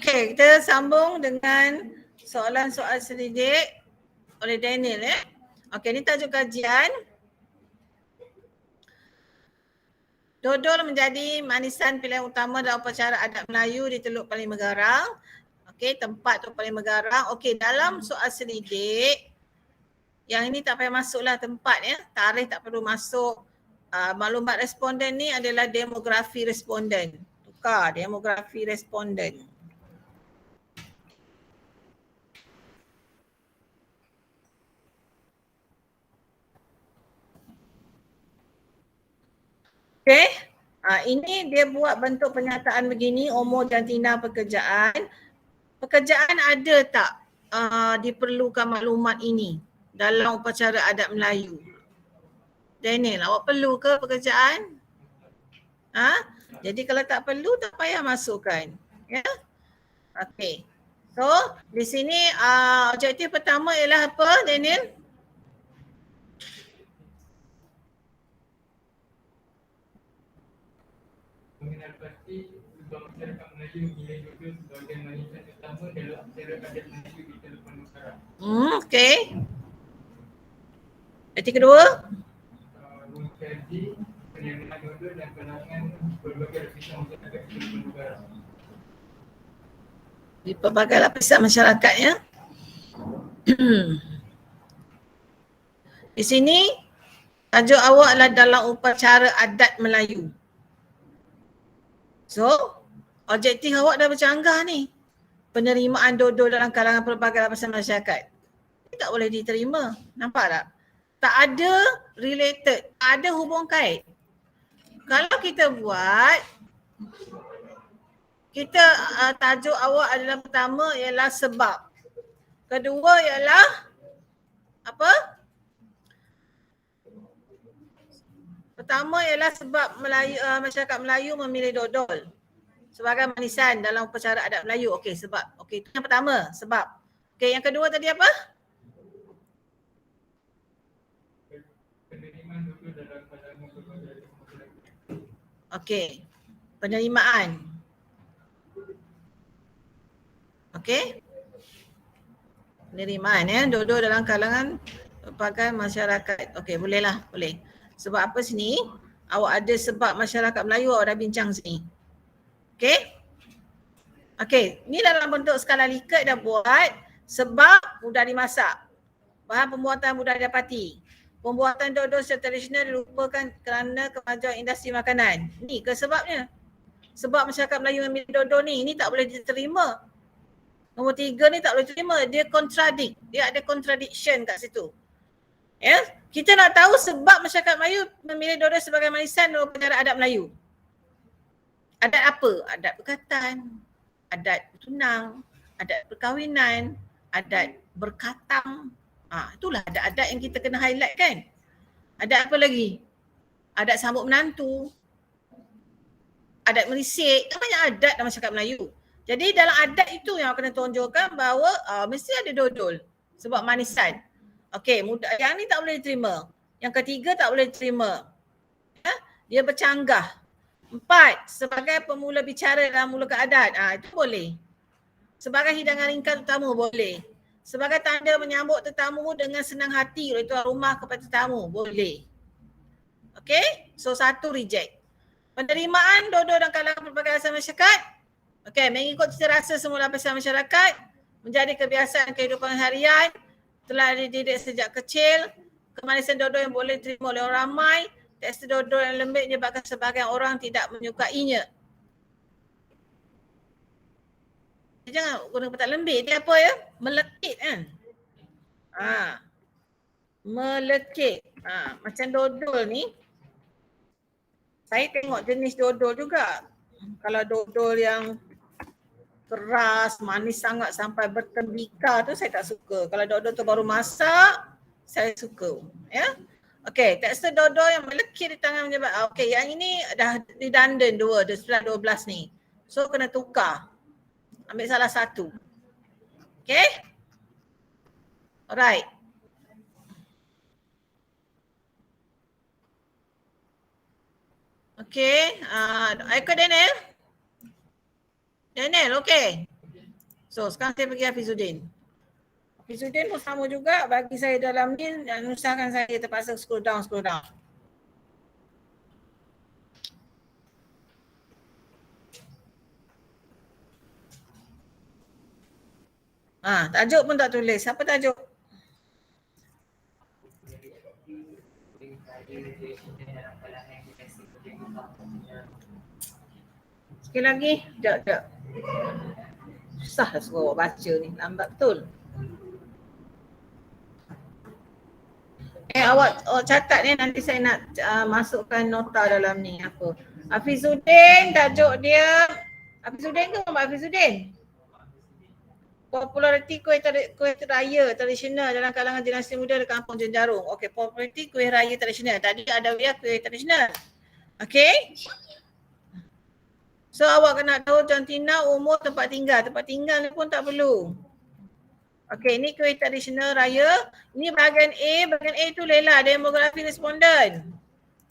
Okey, kita sambung dengan soalan-soal selidik oleh Daniel ya. Okey, ini tajuk kajian. Dodol menjadi manisan pilihan utama dalam upacara adat Melayu di Teluk Paling Megarang. Okey, tempat Teluk Paling Megarang. Okey, dalam soal selidik, yang ini tak payah masuklah tempat ya. Tarikh tak perlu masuk. Maklumat responden ni adalah demografi responden. Tukar demografi responden. Okey. Ini dia buat bentuk pernyataan begini, umur jantina pekerjaan. Pekerjaan ada tak diperlukan maklumat ini dalam upacara adat Melayu? Daniel, awak perlu ke pekerjaan? Jadi kalau tak perlu, tak payah masukkan. Ya? Okey. So, di sini objektif pertama ialah apa, Daniel? Mengenal pasti sebuah masyarakat Melayu nilai dodol sebagai manisan utama dalam acara adat Melayu di Teluk Paling Megarang. Okey. Objektif kedua? Mengkaji penerimaan dodol dan kalangan berbagai lapisan masyarakat di Teluk Paling Megarang. Di pelbagai lapisan masyarakat ya. Di sini tajuk awak adalah dalam upacara adat Melayu. So, objektif awak dah bercanggah ni. Penerimaan dodol dalam kalangan pelbagai lapisan masyarakat. Ini tak boleh diterima. Nampak tak? Tak ada related, tak ada hubung kait. Kalau kita buat, kita tajuk awak adalah pertama ialah sebab. Kedua ialah apa? Pertama ialah sebab masyarakat Melayu memilih dodol sebagai manisan dalam upacara adat Melayu. Okey, sebab. Okey, itu yang pertama, sebab. Okey, yang kedua tadi apa? Penerimaan dodol dalam kalangan berbagai lapisan masyarakat. Okey, penerimaan. Okey. Penerimaan ya, dodol dalam kalangan berbagai masyarakat. Okey, bolehlah, boleh. Sebab apa sini? Awak ada sebab masyarakat Melayu, awak dah bincang sini. Okey? Okey, ni dalam bentuk skala Likert dah buat sebab mudah dimasak. Bahan pembuatan mudah didapati. Pembuatan dodol secara tradisional dilupakan kerana kemajuan industri makanan. Ni ke sebabnya? Sebab masyarakat Melayu memilih dodol ni, ini tak boleh diterima. Nombor 3 ni tak boleh diterima, dia contradict. Dia ada contradiction kat situ. Ya, kita nak tahu sebab masyarakat Melayu memilih dodol sebagai manisan dalam upacara adat Melayu. Adat apa? Adat berkatan, adat bertunang, adat perkahwinan, adat berkatang. Itulah adat-adat yang kita kena highlight kan. Adat apa lagi? Adat sambut menantu, adat merisik, banyak adat dalam masyarakat Melayu. Jadi dalam adat itu yang kena tunjukkan bahawa mesti ada dodol sebab manisan. Okey, yang ni tak boleh diterima. Yang ketiga tak boleh diterima. Ya? Dia bercanggah. 4, sebagai pemula bicara dalam mula adat. Itu boleh. Sebagai hidangan ringkas tetamu boleh. Sebagai tanda menyambut tetamu dengan senang hati oleh tuan rumah kepada tetamu boleh. Okey, so 1 reject. Penerimaan dodol dan kalangan pelbagai lapisan masyarakat. Okey, mengikut cita rasa semua lapisan masyarakat, menjadi kebiasaan kehidupan harian, telah dididik sejak kecil, kemanisan dodol yang boleh diterima oleh orang ramai, tekstur dodol yang lembut menyebabkan sebahagian orang tidak menyukainya. Jangan guna kata lembut, dia apa ya? Melekit kan? Melekit. Macam dodol ni, saya tengok jenis dodol juga. Kalau dodol yang keras, manis sangat sampai bertembikar tu saya tak suka. Kalau dodol tu baru masak, saya suka. Ya. Okey, tekstur dodol yang melekit di tangan menyebabkan. Okey, yang ini dah redundant 2, setelah 12 ni. So kena tukar. Ambil salah satu. Okey? Alright. Okey, Eko Daniel? Daniel, okey. So sekarang saya bagi Hafizuddin. Hafizuddin pun sama juga, bagi saya dalam ni, usahakan saya terpaksa scroll down. Tajuk pun tak tulis. Apa tajuk? Sekali lagi. Sekejap. Susah lah suruh baca ni. Lambat betul. Awak catat ni, nanti saya nak masukkan nota dalam ni apa. Hafizuddin, tajuk dia. Hafizuddin ke Muhammad Hafizuddin? Populariti kuih raya tradisional dalam kalangan dinasti muda di Kampung Jenjarung. Okey, populariti kuih raya tradisional. Tadi ada dia kuih tradisional. Okey. So awak kena tahu jantina, umur, tempat tinggal. Tempat tinggal ni pun tak perlu. Okey, ini kuih tradisional raya. Ini bahagian A. Bahagian A tu Lela, demografi responden.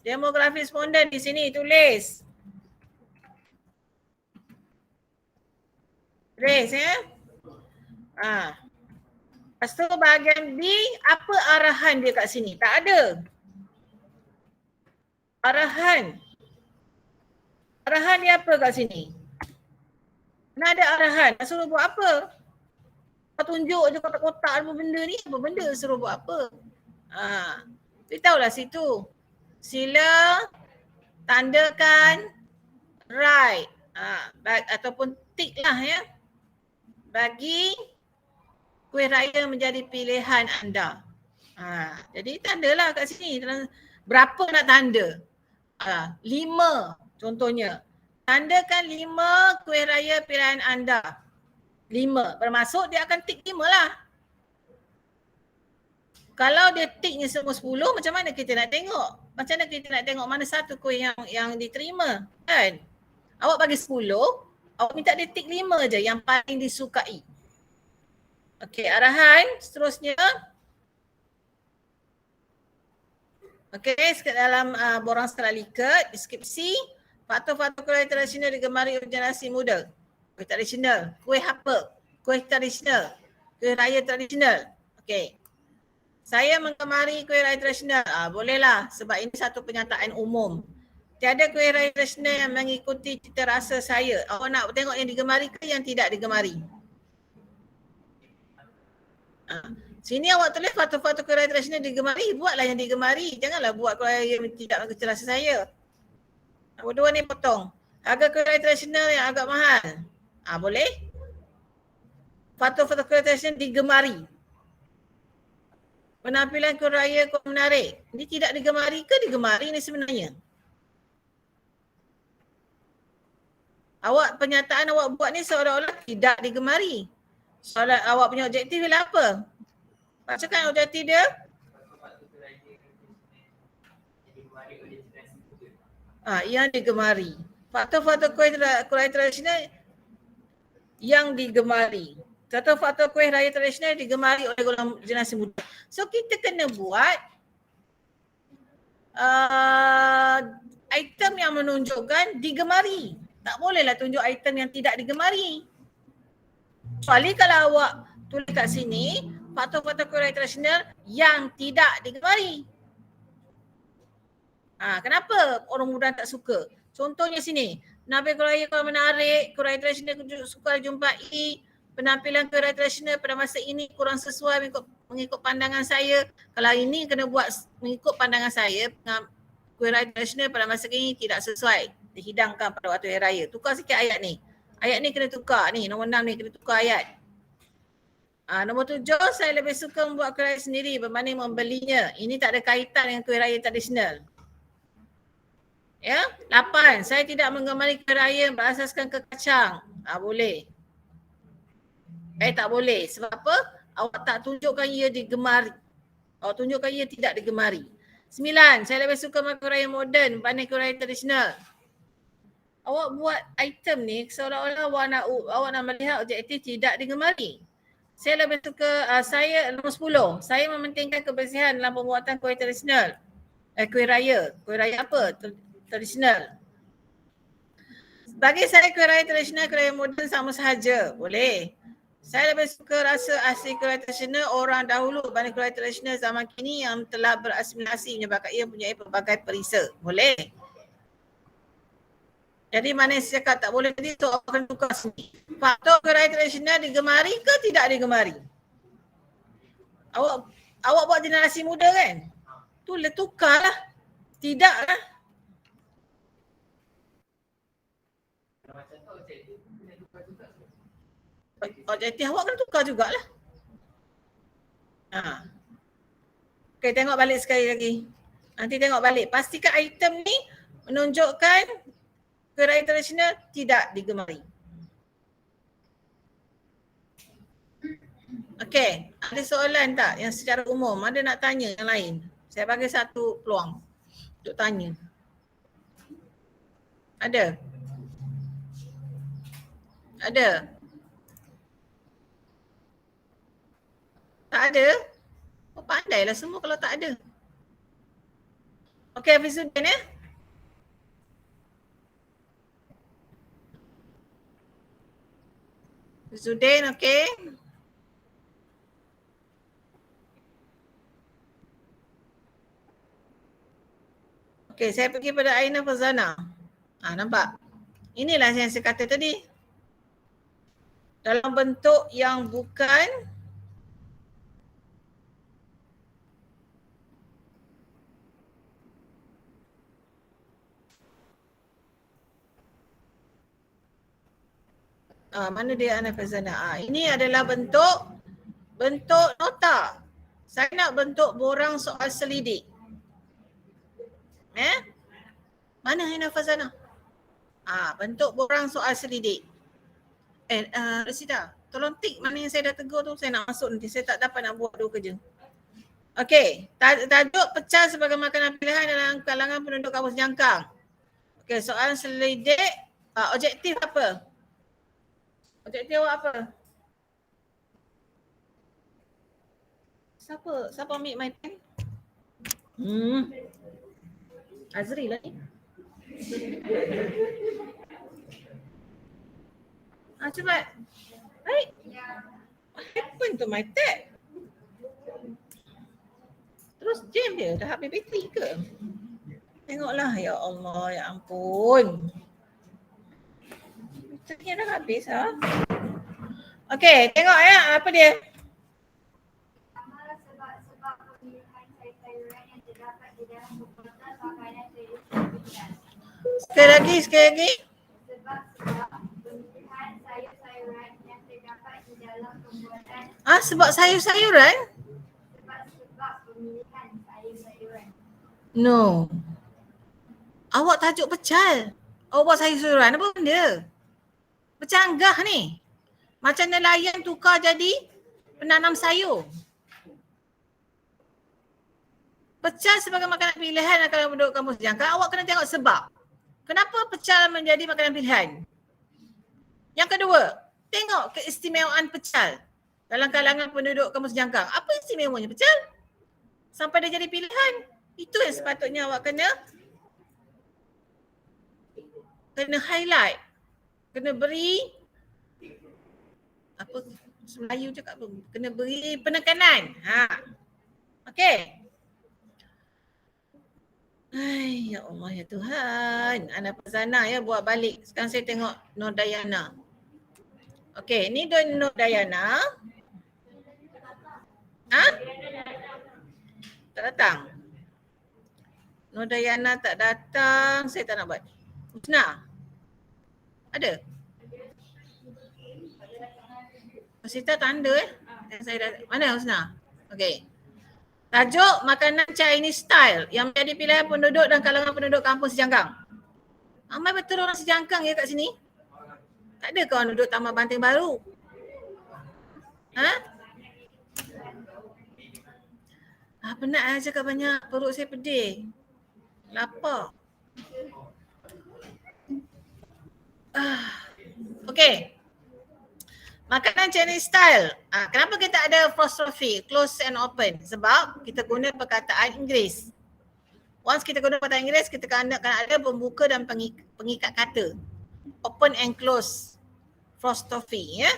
Demografi responden di sini tulis. Tulis ya. Lepas tu bahagian B, apa arahan dia kat sini? Tak ada. Arahan dia apa kat sini? Mana ada arahan? Nak suruh buat apa? Kau tunjuk je kotak-kotak apa benda ni, apa benda suruh buat apa? Beritahulah situ. Sila tandakan right. Ataupun tick lah ya. Bagi kuih raya menjadi pilihan anda. Jadi tandalah kat sini. Berapa nak tanda? 5 contohnya. Tandakan 5 kuih raya pilihan anda. 5. Bermaksud dia akan tik 5 lah. Kalau dia tiknya semua 10, macam mana kita nak tengok? Macam mana kita nak tengok mana satu kuih yang diterima? Kan? Awak bagi 10, awak minta dia tik 5 je yang paling disukai. Okey, arahan seterusnya. Okey, dalam borang setelah liket, deskripsi, faktor-faktor kuih tradisional digemari oleh generasi muda. Kuih tradisional, kuih apa? Kuih tradisional, kuih raya tradisional. Okey. Saya menggemari kuih raya tradisional. Bolehlah sebab ini satu penyataan umum. Tiada kuih raya tradisional yang mengikuti cita rasa saya. Awak nak tengok yang digemari ke yang tidak digemari? Sini awak tulis faktor-faktor kuih raya tradisional digemari, buatlah yang digemari. Janganlah buat kuih raya yang tidak mengikuti cita rasa saya. Dua ni potong. Harga kuih raya tradisional yang agak mahal. Boleh? Faktor-faktor kuih raya tradisional digemari. Penampilan kuih raya kurang menarik. Ini tidak digemari ke digemari ni sebenarnya? Pernyataan awak buat ni seolah-olah tidak digemari. Soalan awak punya objektif ialah apa? Bacakan objektif dia. Yang digemari. Faktor-faktor kuih raya tradisional yang digemari. Faktor-faktor kuih raya tradisional digemari oleh golongan generasi muda. So kita kena buat item yang menunjukkan digemari. Tak bolehlah tunjuk item yang tidak digemari. Kecuali kalau awak tulis kat sini, faktor-faktor kuih raya tradisional yang tidak digemari. Kenapa orang muda tak suka? Contohnya sini, penampilan kuih raya kurang menarik, kuih raya tradisional suka jumpai, penampilan kuih raya tradisional pada masa ini kurang sesuai mengikut pandangan saya. Kalau ini kena buat mengikut pandangan saya, kuih raya tradisional pada masa ini tidak sesuai dihidangkan pada waktu hari raya. Tukar sikit ayat ni. Ayat ni kena tukar ni, nombor 6 ni kena tukar ayat. Nombor 7, saya lebih suka membuat kuih raya sendiri berbanding membelinya. Ini tak ada kaitan dengan kuih raya tradisional. Ya, 8, saya tidak menggemari kuih raya berasaskan kekacang. Boleh. Tak boleh. Sebab apa? Awak tak tunjukkan ia digemari. Awak tunjukkan ia tidak digemari. 9, saya lebih suka makan kuih raya moden berbanding kuih raya tradisional. Awak buat item ni seolah-olah awak nak melihat objektif tidak digemari. Saya lebih suka, nombor 10, saya mementingkan kebersihan dalam pembuatan kuih tradisional. Kuih raya. Kuih raya apa? Tradisional. Bagi saya kuih raya tradisional, kuih raya moden sama sahaja. Boleh. Saya lebih suka rasa asli Keluarga tradisional orang dahulu berbanding Keluarga tradisional zaman kini yang telah berasimilasi menyebabkan ia mempunyai pelbagai perisa. Boleh. Jadi mana yang saya cakap tak boleh tadi tu awak akan tukar sendiri. Faktor Keluarga tradisional digemari ke tidak digemari? Awak buat generasi muda kan? Tu tukarlah. Tidak lah. Objektif awak kena tukar jugalah. Ha. Okay, tengok balik sekali lagi. Nanti tengok balik. Pastikan item ni menunjukkan gerai tradisional tidak digemari. Okay, ada soalan tak yang secara umum? Ada nak tanya yang lain? Saya bagi satu peluang untuk tanya. Ada? Ada? Tak ada? Oh, pandailah semua kalau tak ada. Okay, Hafizuddin ya? Hafizuddin, okay. Okay, saya pergi pada Aina Fazana. Nampak? Inilah yang saya kata tadi. Dalam bentuk yang bukan mana dia Aina Fazana? Ini adalah bentuk nota. Saya nak bentuk borang soal selidik. Mana Aina Fazana? Bentuk borang soal selidik. Rasida, tolong tik mana yang saya dah tegur tu, saya nak masuk nanti. Saya tak dapat nak buat dua kerja. Okey, tajuk pecel sebagai makanan pilihan dalam kalangan penduduk kampus jangkang. Okey, soalan selidik, objektif apa? Objektif awak apa? Siapa ambil my pen? Azri lah ni. Cepat. Baik. What happened to my tab? Terus jam dia dah habis bateri ke? Tengoklah, ya Allah, ya ampun. Baterinya dah habis ha? Okey, tengok ya apa dia? Sebab pemilihan sayur-sayuran yang terdapat di dalam botol makanan tradisional. Sekali lagi. Sebab pemilihan sayur-sayuran yang terdapat di dalam pembuatan. Sebab sayur-sayuran? Sebab pemilihan sayur-sayuran. No. Awak tajuk pecel. Awak buat sayur-sayuran apa benda? Bercanggah ni. Macam nelayan tukar jadi penanam sayur. Pecel sebagai makanan pilihan kalau penduduk kampus jangkang, awak kena tengok sebab. Kenapa pecel menjadi makanan pilihan? Yang kedua, tengok keistimewaan pecel dalam kalangan penduduk kampus jangkang. Apa istimewanya pecel? Sampai dia jadi pilihan. Itu yang sepatutnya awak kena highlight. Kena beri apa Melayu cakap apa? Kena beri penekanan. Okey. Ya Allah ya Tuhan. Ana Fazana ya buat balik. Sekarang saya tengok Nur Dayana. Okey, ni Nur Dayana. Tak datang. Nur Dayana tak datang. Saya tak nak buat. Husna. Ada? Sita tanda mana Husna? Okey. Tajuk makanan Chinese style yang menjadi pilihan penduduk dan kalangan penduduk kampus Sejangkang. Ramai betul orang Sejangkang ya kat sini? Tak ada ke orang duduk Taman Banting Baru? Penat lah cakap banyak, perut saya pedih. Lapar. Okey. Makanan Chinese style. Kenapa kita ada apostrophe, close and open? Sebab kita guna perkataan Inggeris. Once kita guna perkataan Inggeris, kita akan ada pembuka dan pengikat kata. Open and close apostrophe ya.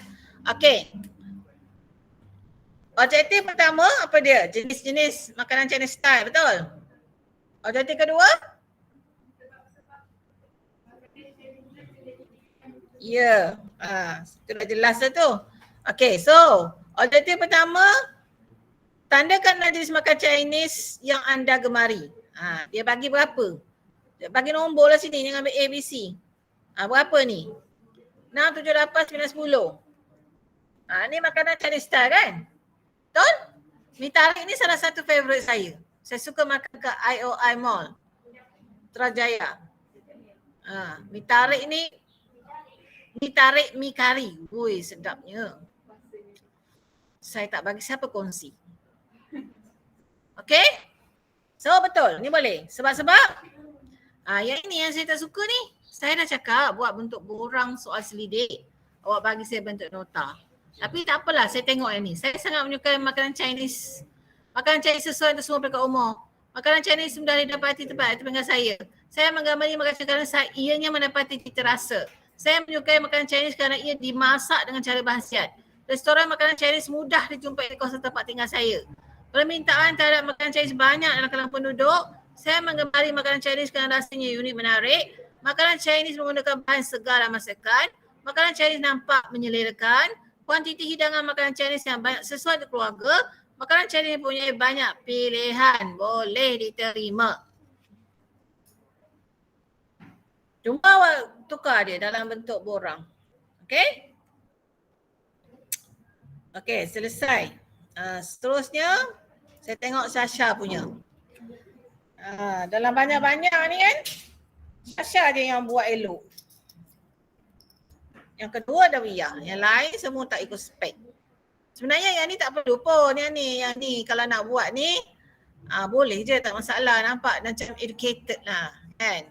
Okey. Objektif pertama apa dia? Jenis-jenis makanan Chinese style, betul? Objektif kedua? Ya, itu dah jelas dah tu. Okey, so objektif pertama, tandakanlah jenis makan Chinese yang anda gemari. Dia bagi berapa? Dia bagi nombor lah sini, jangan ambil A, B, C. Berapa ni? 6, 7, 8, 9, 10. Ni makanan Chinese style kan? Betul? Mi tarik ni salah satu favourite saya. Saya suka makan kat IOI Mall, Putrajaya. Mi tarik ni, mi tarik mi kari. Ui, sedapnya. Saya tak bagi siapa kongsi. Okay? So betul, ni boleh. Sebab-sebab yang ini yang saya tak suka ni. Saya dah cakap buat bentuk borang soal selidik. Awak bagi saya bentuk nota. Tapi tak apalah, saya tengok yang ni. Saya sangat menyukai makanan Chinese. Makanan Chinese sesuai untuk semua peringkat umur. Makanan Chinese mudah didapati tempat itu pinggan saya. Saya menggambarkan makanan kerana ianya mendapati cita rasa. Saya menyukai makanan Chinese kerana ia dimasak dengan cara berhasiat. Restoran makanan Chinese mudah dijumpai di kawasan tempat tinggal saya. Permintaan terhadap makanan Chinese banyak dalam kalangan penduduk. Saya menggemari makanan Chinese kerana rasanya unik menarik. Makanan Chinese menggunakan bahan segar dan masakan. Makanan Chinese nampak menyelerakan. Kuantiti hidangan makanan Chinese yang banyak sesuai untuk keluarga. Makanan Chinese mempunyai banyak pilihan. Boleh diterima. Cuma awak tukar dia dalam bentuk borang. Okay? Okay, selesai. Seterusnya, saya tengok Sasha punya. Dalam banyak-banyak ni kan, Sasha je yang buat elok. Yang kedua Dawiyah, yang lain semua tak ikut spek. Sebenarnya yang ni tak perlu pun, yang ni kalau nak buat ni boleh je, tak masalah, nampak macam educated lah kan.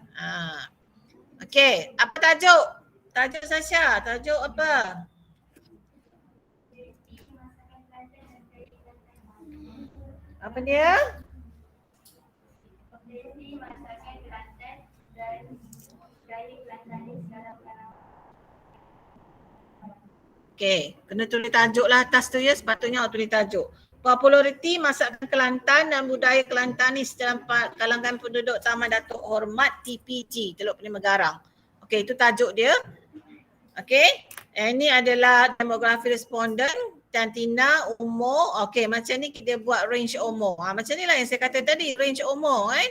Okay, apa tajuk? Tajuk Sasha, tajuk apa? Apa dia? Okay, kena tulis tajuk lah atas tu ya, sepatutnya awak tulis tajuk. Populariti masakan Kelantan dan budaya Kelantanis dalam kalangan penduduk Taman Datuk Hormat TPG, Teluk Penima Garang. Okay, itu tajuk dia. Okay, ini adalah demografi responden, Tantina, umur. Okay, macam ni kita buat range umur. Macam ni lah yang saya kata tadi, range umur kan.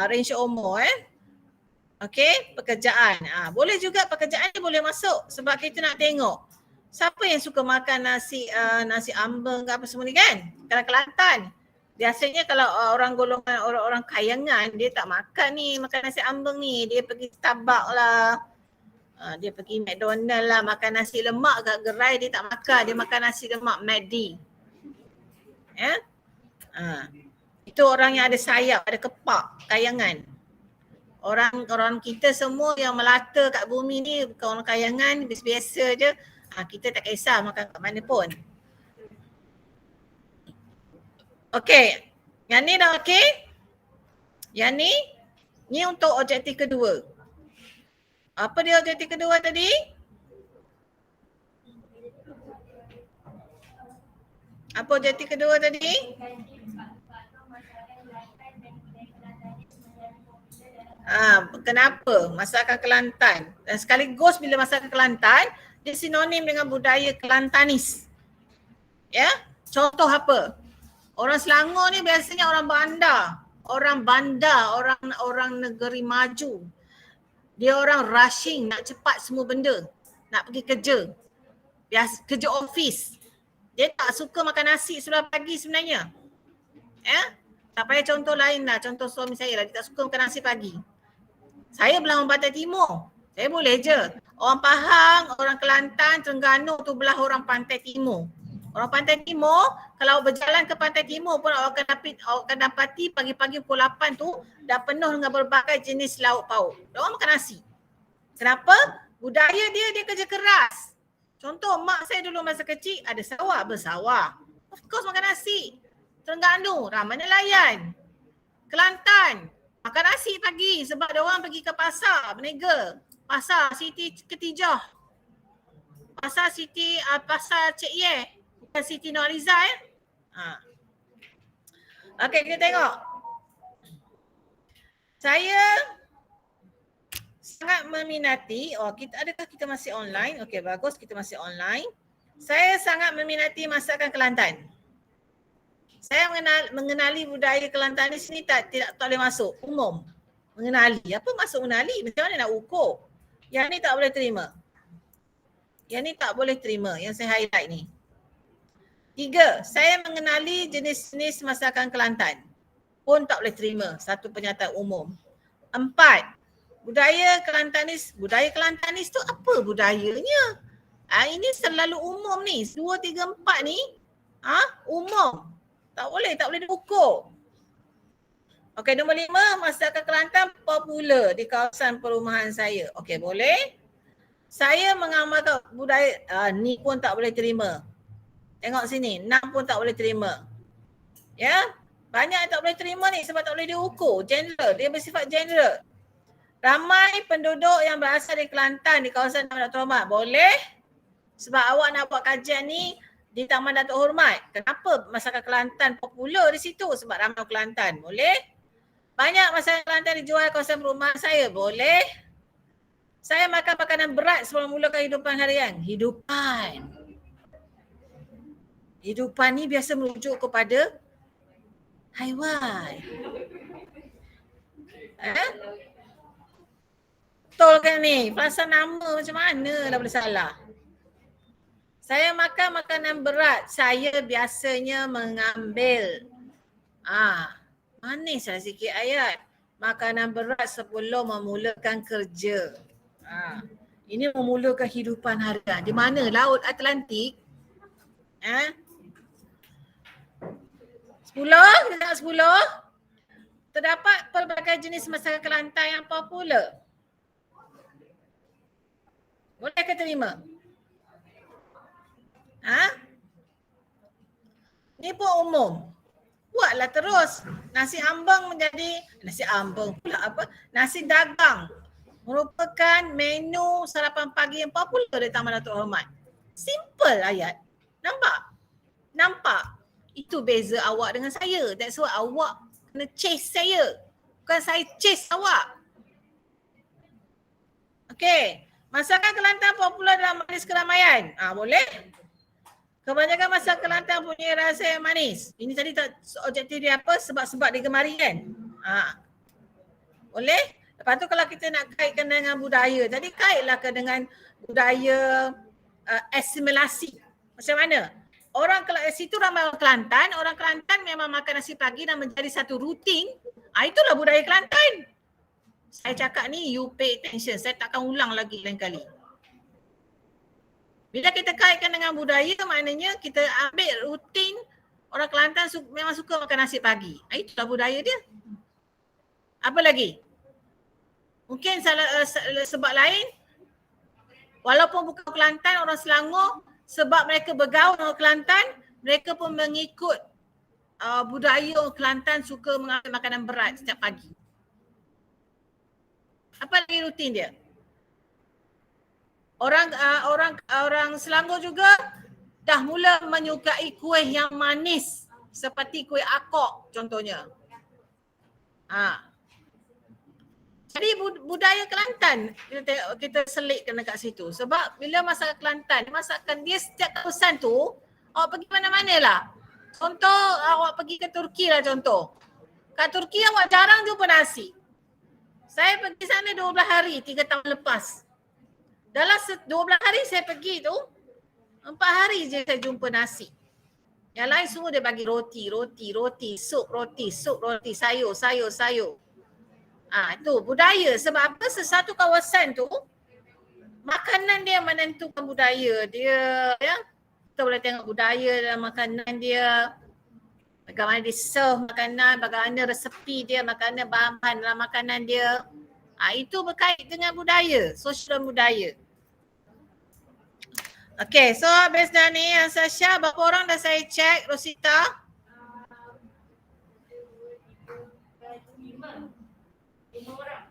Range umur Okay, pekerjaan. Boleh juga pekerjaan ni boleh masuk sebab kita nak tengok siapa yang suka makan nasi ambeng ke apa semua ni kan? Kalau Kelantan. Biasanya kalau orang golongan orang-orang kayangan, dia tak makan ni, makan nasi ambeng ni. Dia pergi Starbucks lah. Dia pergi McDonald lah, makan nasi lemak kat gerai, dia tak makan. Dia makan nasi lemak McD. Ya? Itu orang yang ada sayap, ada kepak, kayangan. Orang kita semua yang melata kat bumi ni bukan orang kayangan, biasa-biasa je. Kita tak kisah makan kat mana pun. Okey, yang ni dah okey. Yang ni untuk objektif kedua. Apa dia objektif kedua tadi? Apa objektif kedua tadi? Kenapa? Masakan Kelantan. Dan sekaligus bila masakan Kelantan, dia sinonim dengan budaya Kelantanis. Ya? Contoh apa? Orang Selangor ni biasanya orang bandar. Orang bandar, orang negeri maju. Dia orang rushing, nak cepat semua benda. Nak pergi kerja. Kerja office. Dia tak suka makan nasi sebelum pagi sebenarnya. Ya? Tak payah contoh lain lah. Contoh suami saya lah. Dia tak suka makan nasi pagi. Saya belah orang Pantai Timur. Saya boleh je. Orang Pahang, orang Kelantan, Terengganu tu belah orang Pantai Timur. Orang Pantai Timur, kalau berjalan ke Pantai Timur pun awak akan dapati pagi-pagi pukul 8 tu dah penuh dengan berbagai jenis lauk pauk. Diorang makan nasi. Kenapa? Budaya dia kerja keras. Contoh mak saya dulu masa kecil ada sawah, bersawah. Of course makan nasi. Terengganu, ramai nelayan. Kelantan, makan nasi pagi sebab diorang pergi ke pasar, berniaga. Pasar Siti Ketijah. Pasal Siti, pasal Cik Ye. Bukan Siti Nurhaliza Okey, kita tengok. Saya sangat meminati, adakah kita masih online? Okey, bagus, kita masih online. Saya sangat meminati masakan Kelantan. Saya mengenali budaya Kelantan di sini tak boleh masuk, umum. Mengenali, apa maksud mengenali? Macam mana nak ukur? Yang ni tak boleh terima. Yang ni tak boleh terima, yang saya highlight ni. 3, saya mengenali jenis-jenis masakan Kelantan. Pun tak boleh terima, satu pernyataan umum. 4, budaya Kelantanis tu apa budayanya? Ini selalu umum ni, 2, 3, 4 ni umum. Tak boleh diukur. Okey, nombor 5, masakan Kelantan popular di kawasan perumahan saya. Okey, boleh. Saya mengamalkan budaya, ni pun tak boleh terima. Tengok sini, 6 pun tak boleh terima. Ya, banyak yang tak boleh terima ni sebab tak boleh diukur. General, dia bersifat general. Ramai penduduk yang berasal dari Kelantan di kawasan Taman Datuk Hormat. Boleh? Sebab awak nak buat kajian ni di Taman Datuk Hormat. Kenapa masakan Kelantan popular di situ? Sebab ramai Kelantan. Boleh? Banyak masakan Kelantan dijual di kawasan perumahan saya. Boleh? Saya makan makanan berat sebelum mulakan kehidupan harian. Hidupan ni biasa merujuk kepada haiwan. Betul kan ni? Perasaan nama macam mana dah boleh salah? Saya makan makanan berat. Saya biasanya mengambil manis lah sikit ayat. Makanan berat sebelum memulakan kerja. Ini memulakan kehidupan harian. Di mana? Laut Atlantik. 10? Kita tengok 10. Terdapat pelbagai jenis masakan Kelantan yang popular. Boleh ke terima? Ni pun umum. Buatlah terus. Nasi ambeng menjadi, nasi dagang. Merupakan menu sarapan pagi yang popular di Taman Datuk Hormat. Simple ayat. Nampak? Itu beza awak dengan saya. That's why awak kena chase saya. Bukan saya chase awak. Okey. Masakan Kelantan popular dalam majlis keramaian. Boleh? Kebanyakan masakan Kelantan punya rasa yang manis. Ini tadi tak objektif dia apa? Sebab-sebab digemari kan? Boleh? Lepas tu kalau kita nak kaitkan dengan budaya, tadi kaitlah ke dengan budaya asimilasi. Macam mana? Orang situ ramai orang Kelantan memang makan nasi pagi dan menjadi satu rutin. Itulah budaya Kelantan. Saya cakap ni you pay attention. Saya takkan ulang lagi lain kali. Bila kita kaitkan dengan budaya, maknanya kita ambil rutin orang Kelantan memang suka makan nasi pagi. Itulah budaya dia. Apa lagi? Mungkin sebab lain, walaupun bukan Kelantan, orang Selangor, sebab mereka bergaul dengan Kelantan, mereka pun mengikut budaya orang Kelantan suka mengambil makanan berat setiap pagi. Apa lagi rutin dia? Orang Selangor juga dah mula menyukai kuih yang manis seperti kuih akok contohnya. Jadi budaya Kelantan kita selitkan dekat situ. Sebab bila masakan Kelantan, masakan dia setiap kawasan tu, awak pergi mana-mana lah. Contoh, awak pergi ke Turki lah contoh. Kat Turki awak jarang jumpa nasi. Saya pergi sana 12 hari, 3 tahun lepas. Dalam 12 hari saya pergi tu, 4 hari je saya jumpa nasi. Yang lain semua dia bagi roti, sup, sayur. Itu budaya. Sebab apa? Sesuatu kawasan tu, makanan dia menentukan budaya dia. Ya? Kita boleh tengok budaya dalam makanan dia. Bagaimana dia serve makanan, bagaimana resepi dia, makanan bahan dalam makanan dia. Itu berkait dengan budaya, sosial budaya. Okay, so habis dah ni Sasha, berapa orang dah saya check? Rosita? 5 orang.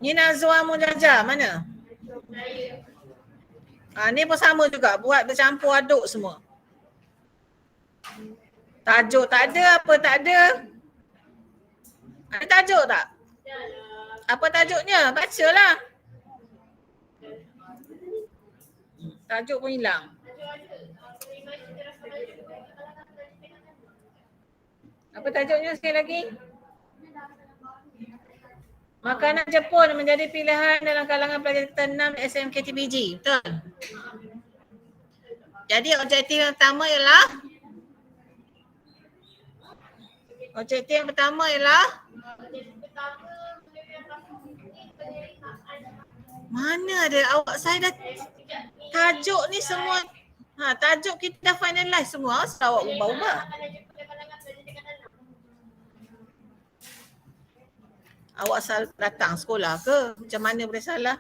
Ni Nazwa Mujaja mana? Ni pun sama juga, buat bercampur aduk semua. Tajuk tak ada, apa tak ada? Ada tajuk tak? Apa tajuknya? Bacalah. Tajuk pun hilang. Apa tajuknya sekali lagi? Makanan Jepun menjadi pilihan dalam kalangan pelajar tingkatan 6 SMKTBG. Betul? Jadi objektif yang pertama ialah mana ada awak, saya dah tajuk ni semua. Tajuk kita dah finalize semua. Asal awak ubah-ubah? Awak salah datang sekolah ke? Macam mana boleh salah?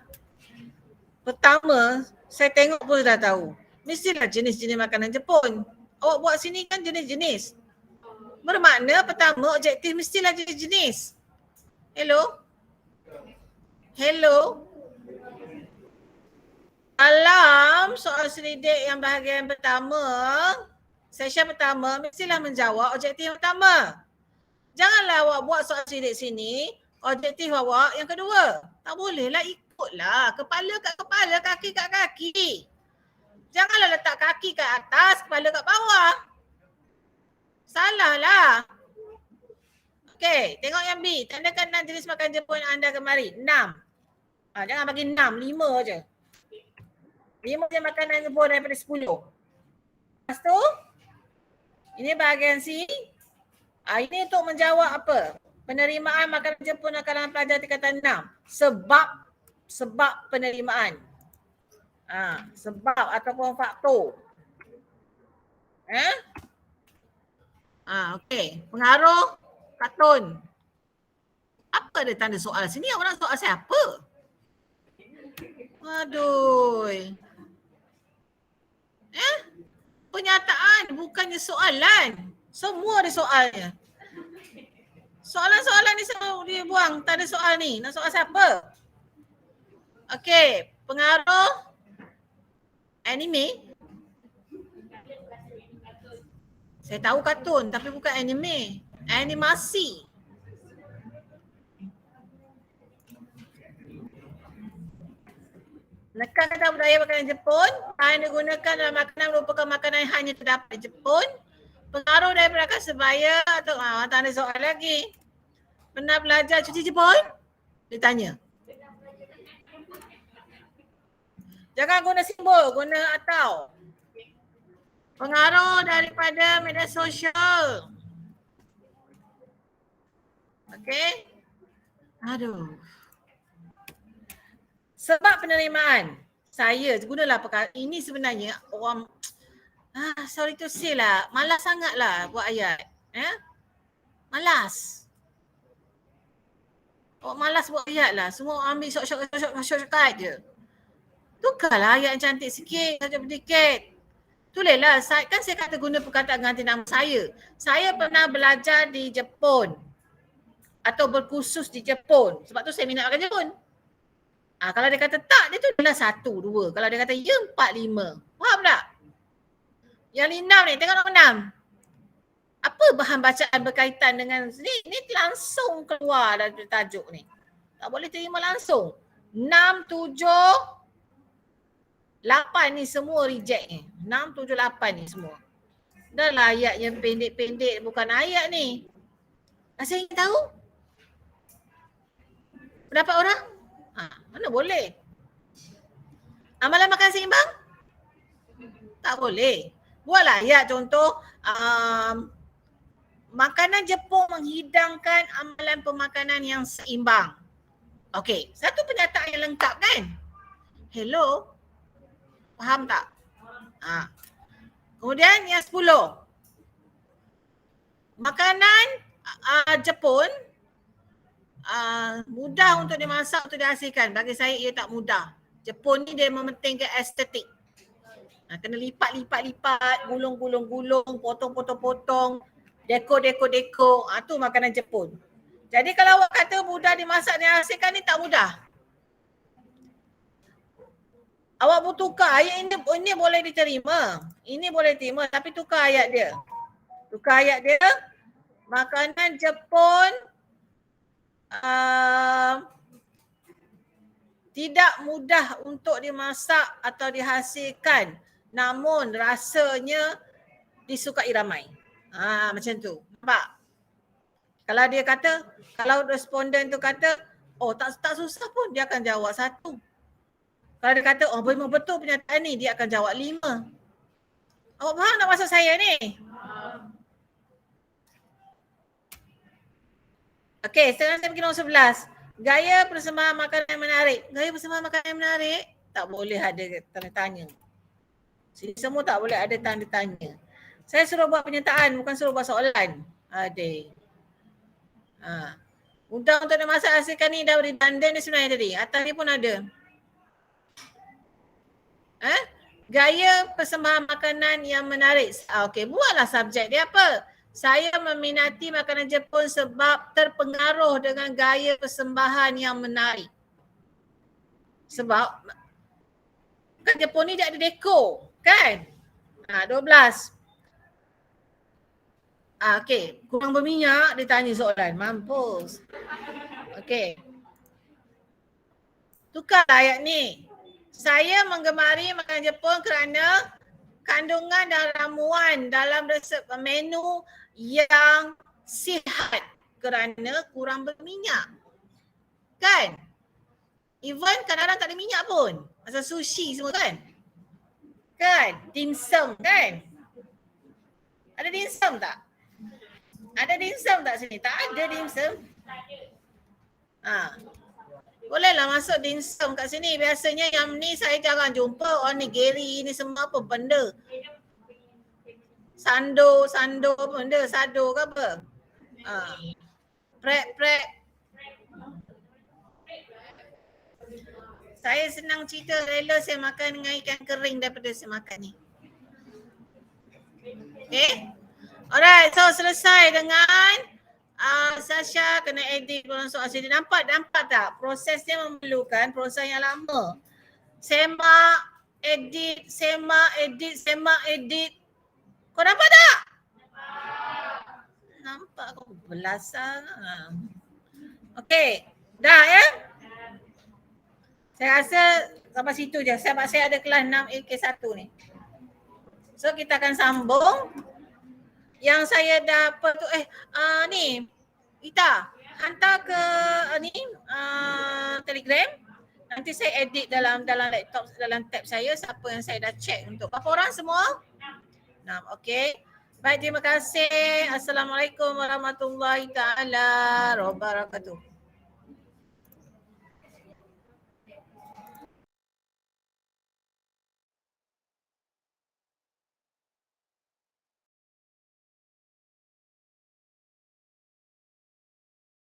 Pertama, saya tengok pun dah tahu. Mestilah jenis-jenis makanan Jepun. Awak buat sini kan jenis-jenis. Bermakna pertama objektif mestilah jenis-jenis. Hello? Dalam soal selidik yang bahagian pertama, session pertama, mestilah menjawab objektif yang pertama. Janganlah awak buat soal selidik sini, objektif awak yang kedua. Tak bolehlah, ikutlah. Kepala kat kepala, kaki kat kaki. Janganlah letak kaki kat atas, kepala kat bawah. Salah lah. Okey, tengok yang B. Tandakan 6 jenis makanan Jepun yang anda gemari. 6. Jangan bagi 6, 5 je. 5 je makanan Jepun daripada 10. Lepas tu, ini bahagian C. Ini untuk menjawab apa? Penerimaan makanan Jepun dalam kalangan pelajar tingkatan 6. Sebab penerimaan. Sebab ataupun faktor. Okey. Pengaruh kartun. Apa ada tanda soal sini? Awak nak soal siapa? Aduh. Pernyataan bukannya soalan. Semua ada soalnya. Soalan-soalan ni semua dia buang. Tak ada soal ni. Nak soal siapa? Okey. Pengaruh anime. Saya tahu kartun tapi bukan anime. Animasi. Menekan kata budaya makanan Jepun. Yang digunakan dalam makanan merupakan makanan yang hanya terdapat di Jepun. Pengaruh daripada akar sebaya atau tak ada soal lagi. Pernah belajar cuci Jepun? Dia tanya. Jangan guna simbol, guna atau. Pengaruh daripada media sosial. Okey. Aduh. Sebab penerimaan. Saya gunalah perkara ini sebenarnya orang sorry to say lah, malas sangatlah buat ayat. Malas. Awak malas buat ayat lah. Semua ambil shortcut je. Tukarlah ayat yang cantik sikit, saja sedikit. Tulislah, kan saya kata guna perkataan ganti nama saya. Saya pernah belajar di Jepun. Atau berkursus di Jepun. Sebab tu saya minat makan Jepun. Kalau dia kata tak, dia tu adalah 1, 2. Kalau dia kata ya, 4, 5. Faham tak? Yang 6 ni, tengok nombor 6. Apa bahan bacaan berkaitan dengan ni langsung keluar dari tajuk ni. Tak boleh terima langsung. 6, 7, 8 ni semua reject ni. 6, 7, 8 ni semua. Dah lah ayat yang pendek-pendek bukan ayat ni. Saya ingin tahu. Pendapat orang? Mana boleh? Amalan makan seimbang? Tak boleh. Buatlah ayat contoh. Makanan Jepun menghidangkan amalan pemakanan yang seimbang. Okey, satu pernyataan yang lengkap kan? Hello? Faham tak? Kemudian yang 10. Makanan Jepun mudah untuk dimasak, untuk dihasilkan. Bagi saya ia tak mudah. Jepun ni dia mementingkan estetik. Kena lipat, gulung, potong, dekor. Tu makanan Jepun. Jadi kalau awak kata mudah dimasak dan dihasilkan ni tak mudah. Awak pun tukar ayat ini boleh diterima. Ini boleh terima tapi tukar ayat dia. Tukar ayat dia. Makanan Jepun tidak mudah untuk dimasak atau dihasilkan. Namun rasanya disukai ramai. Macam tu. Nampak? Kalau dia kata, kalau responden tu kata, oh tak susah pun, dia akan jawab 1. Kalau dia kata, oh memang betul pernyataan ni, dia akan jawab 5. Awak faham tak maksud saya ni? Okey, sekarang saya pergi nombor 11. Gaya persembahan makanan yang menarik. Gaya persembahan makanan yang menarik, tak boleh ada tanda tanya. Sini semua tak boleh ada tanda tanya. Saya suruh buat pernyataan, bukan suruh buat soalan. Adik. Mudah untuk dimasak hasilkan ni dah redundant ni sebenarnya tadi. Atas ni pun ada. Gaya persembahan makanan yang menarik. Okey, buatlah subjek dia apa? Saya meminati makanan Jepun sebab terpengaruh dengan gaya persembahan yang menarik. Sebab kan Jepun ni dia ada dekor, kan? 12. Okey, kurang berminyak dia tanya soalan. Mampus. Okey. Tukar ayat ni. Saya menggemari makanan Jepun kerana kandungan dan ramuan dalam resep menu yang sihat kerana kurang berminyak. Kan? Even kadang-kadang tak ada minyak pun. Macam sushi semua kan? Kan? Dimsum kan? Ada dimsum tak? Ada dimsum tak sini? Tak ada dimsum. Bolehlah masuk dimsum kat sini. Biasanya yang ni saya jarang jumpa. Onigiri ni semua apa benda? Sando apa benda? Sado ke apa? Prep. Saya senang cerita, rela saya makan dengan ikan kering daripada saya makan ni. Okay. Alright, so selesai dengan Sasha kena edit soal sini. Nampak tak? Prosesnya memerlukan proses yang lama. Semak, edit. Kau nampak tak? Nampak kau belasan. Okey, dah ya? Saya rasa sampai situ je. Sebab saya ada kelas 6 LK1 ni. So kita akan sambung. Yang saya dapat tu ni Ita hantar ke Telegram. Nanti saya edit dalam laptop, dalam tab saya siapa yang saya dah check untuk. Berapa orang semua? 6. Okey. Baik, terima kasih. Assalamualaikum warahmatullahi taala wabarakatuh.